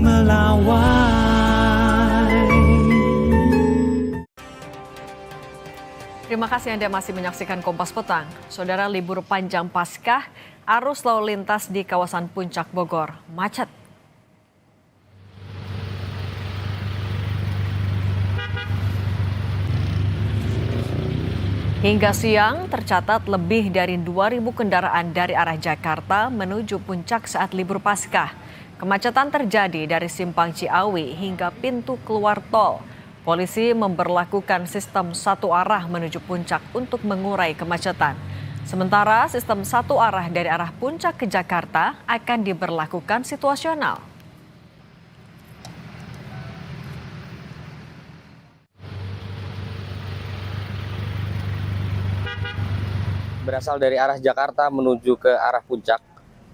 melawai. Terima kasih Anda masih menyaksikan Kompas Petang. Saudara, libur panjang Paskah, arus lalu lintas di kawasan Puncak Bogor macet. Hingga siang, tercatat lebih dari 2.000 kendaraan dari arah Jakarta menuju Puncak saat libur Paskah. Kemacetan terjadi dari Simpang Ciawi hingga pintu keluar tol. Polisi memberlakukan sistem satu arah menuju Puncak untuk mengurai kemacetan. Sementara sistem satu arah dari arah Puncak ke Jakarta akan diberlakukan situasional. Berasal dari arah Jakarta menuju ke arah Puncak,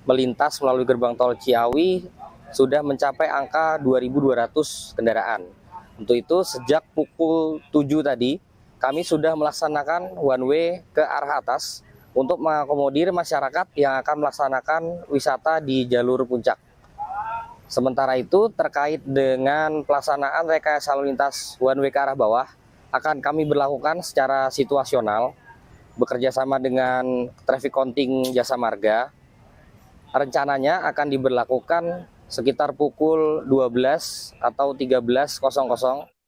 melintas melalui gerbang tol Ciawi sudah mencapai angka 2.200 kendaraan. Untuk itu sejak pukul 7 tadi kami sudah melaksanakan one way ke arah atas untuk mengakomodir masyarakat yang akan melaksanakan wisata di jalur Puncak. Sementara itu terkait dengan pelaksanaan rekayasa lalu lintas one way ke arah bawah akan kami berlakukan secara situasional bekerja sama dengan traffic counting Jasa Marga. Rencananya akan diberlakukan sekitar pukul 12 atau 13.00